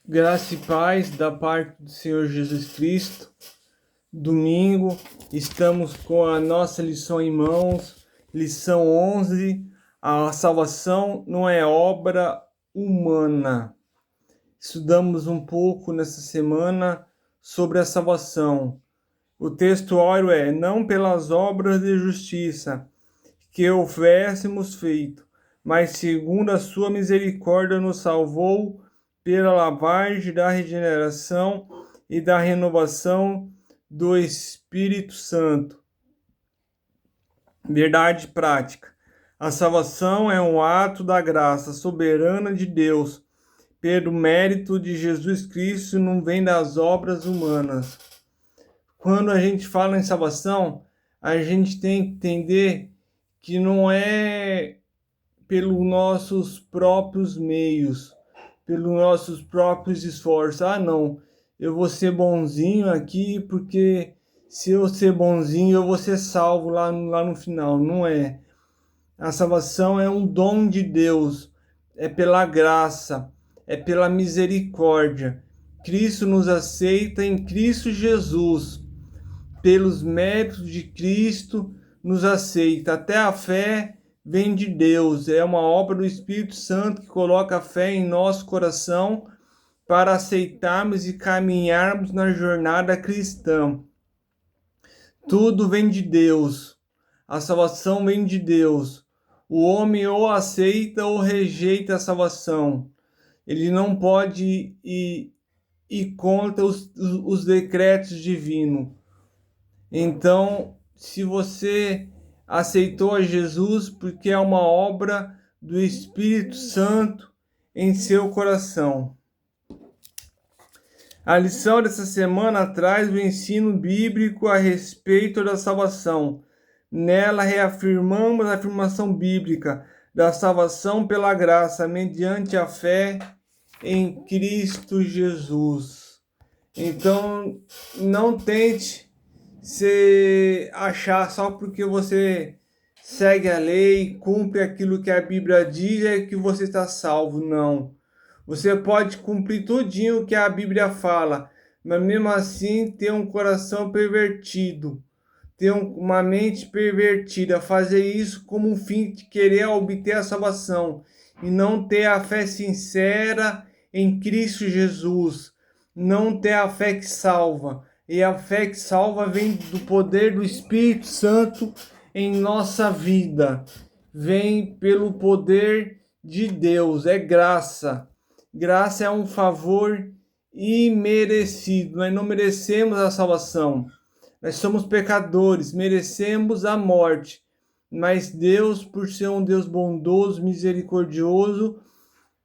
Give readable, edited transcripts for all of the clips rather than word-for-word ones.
Graça e paz da parte do Senhor Jesus Cristo. Domingo, estamos com a nossa lição em mãos, lição 11. A salvação não é obra humana. Estudamos um pouco nessa semana sobre a salvação. O texto óreo é: não pelas obras de justiça que houvéssemos feito, mas segundo a sua misericórdia nos salvou pela lavagem da regeneração e da renovação do Espírito Santo. Verdade prática. A salvação é um ato da graça soberana de Deus, pelo mérito de Jesus Cristo, não vem das obras humanas. Quando a gente fala em salvação, a gente tem que entender que não é pelos nossos próprios meios, pelos nossos próprios esforços. Ah, não, eu vou ser bonzinho aqui porque se eu ser bonzinho eu vou ser salvo lá no final. Não é. A salvação é um dom de Deus, é pela graça, é pela misericórdia. Cristo nos aceita em Cristo Jesus. Pelos méritos de Cristo nos aceita. Até a fé vem de Deus, é uma obra do Espírito Santo que coloca a fé em nosso coração para aceitarmos e caminharmos na jornada cristã. Tudo vem de Deus, a salvação vem de Deus. O homem ou aceita ou rejeita a salvação. Ele não pode ir contra os decretos divinos. Então, se você aceitou a Jesus porque é uma obra do Espírito Santo em seu coração. A lição dessa semana traz o ensino bíblico a respeito da salvação. Nela reafirmamos a afirmação bíblica da salvação pela graça mediante a fé em Cristo Jesus. Então, não tente se achar só porque você segue a lei, cumpre aquilo que a Bíblia diz, é que você está salvo. Não. Você pode cumprir tudinho o que a Bíblia fala, mas mesmo assim ter um coração pervertido, ter uma mente pervertida, fazer isso como um fim de querer obter a salvação e não ter a fé sincera em Cristo Jesus, não ter a fé que salva. E a fé que salva vem do poder do Espírito Santo em nossa vida. Vem pelo poder de Deus, é graça. Graça é um favor imerecido. Nós não merecemos a salvação. Nós somos pecadores, merecemos a morte. Mas Deus, por ser um Deus bondoso, misericordioso,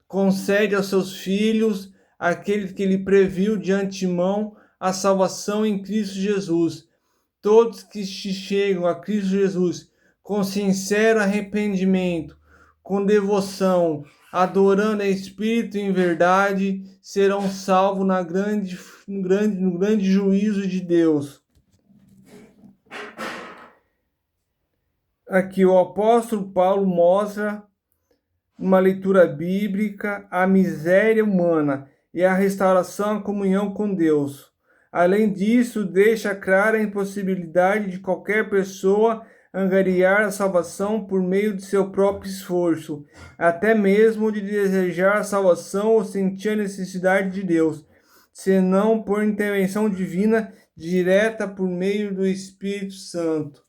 concede aos seus filhos, aqueles que ele previu de antemão, a salvação em Cristo Jesus. Todos que chegam a Cristo Jesus com sincero arrependimento, com devoção, adorando a Espírito em verdade, serão salvos no grande juízo de Deus. Aqui o apóstolo Paulo mostra uma leitura bíblica a miséria humana e a restauração à comunhão com Deus. Além disso, deixa clara a impossibilidade de qualquer pessoa angariar a salvação por meio de seu próprio esforço, até mesmo de desejar a salvação ou sentir a necessidade de Deus, senão por intervenção divina direta por meio do Espírito Santo.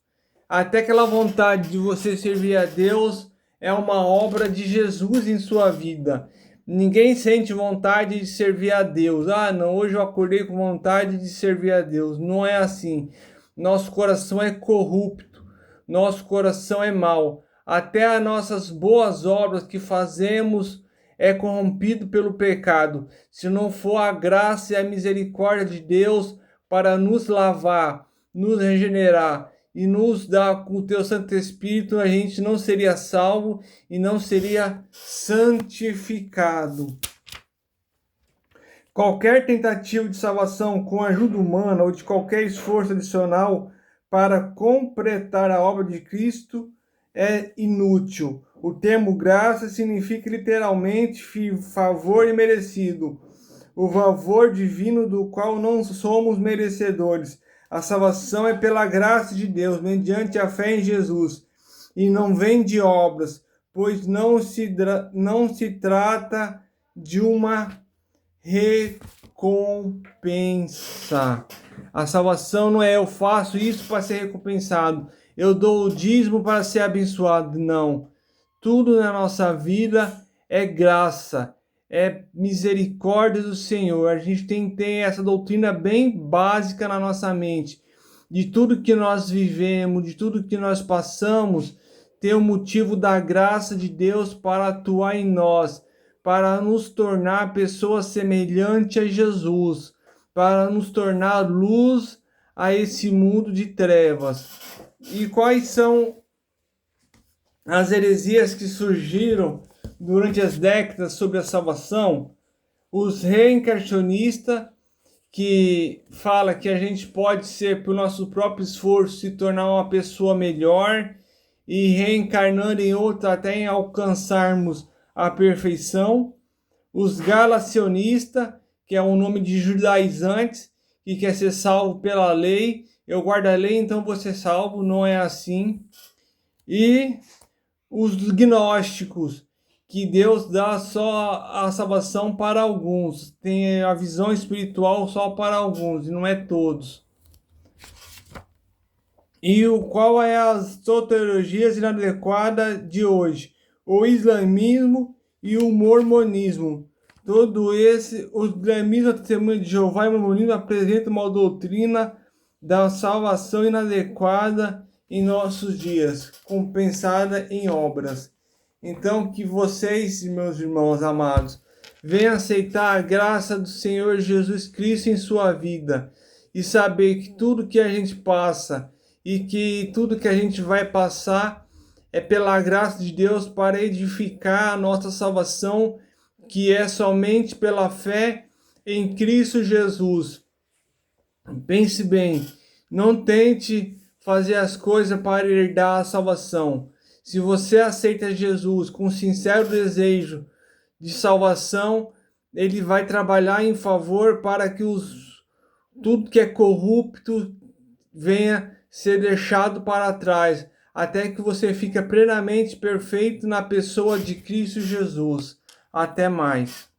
Até aquela vontade de você servir a Deus é uma obra de Jesus em sua vida. Ninguém sente vontade de servir a Deus. Ah, não, hoje eu acordei com vontade de servir a Deus. Não é assim. Nosso coração é corrupto. Nosso coração é mau. Até as nossas boas obras que fazemos é corrompido pelo pecado. Se não for a graça e a misericórdia de Deus para nos lavar, nos regenerar e nos dar com o teu Santo Espírito, a gente não seria salvo e não seria santificado. Qualquer tentativa de salvação com ajuda humana ou de qualquer esforço adicional para completar a obra de Cristo é inútil. O termo graça significa literalmente favor imerecido. o favor divino do qual não somos merecedores. A salvação é pela graça de Deus, mediante a fé em Jesus, e não vem de obras, pois não se trata de uma recompensa. A salvação não é eu faço isso para ser recompensado, eu dou o dízimo para ser abençoado. Não. Tudo na nossa vida é graça, é misericórdia do Senhor. A gente tem que ter essa doutrina bem básica na nossa mente. De tudo que nós vivemos, de tudo que nós passamos, tem o motivo da graça de Deus para atuar em nós, para nos tornar pessoas semelhantes a Jesus, para nos tornar luz a esse mundo de trevas. E quais são as heresias que surgiram durante as décadas sobre a salvação? Os reencarnacionistas, que fala que a gente pode ser, por nosso próprio esforço, se tornar uma pessoa melhor e reencarnando em outra até alcançarmos a perfeição. Os galacionistas, que é um nome de judaizantes, que quer ser salvo pela lei. Eu guardo a lei, então vou ser salvo. Não é assim. E os gnósticos, que Deus dá só a salvação para alguns, tem a visão espiritual só para alguns, e não é todos. E qual é as soteriologias inadequadas de hoje? O islamismo e o mormonismo. Todo esse, o islamismo, a testemunha de Jeová e o mormonismo apresentam uma doutrina da salvação inadequada em nossos dias, compensada em obras. Então, que vocês, meus irmãos amados, venham aceitar a graça do Senhor Jesus Cristo em sua vida e saber que tudo que a gente passa e que tudo que a gente vai passar é pela graça de Deus para edificar a nossa salvação, que é somente pela fé em Cristo Jesus. Pense bem, não tente fazer as coisas para herdar a salvação. Se você aceita Jesus com sincero desejo de salvação, ele vai trabalhar em favor para que tudo que é corrupto venha ser deixado para trás, até que você fique plenamente perfeito na pessoa de Cristo Jesus. Até mais.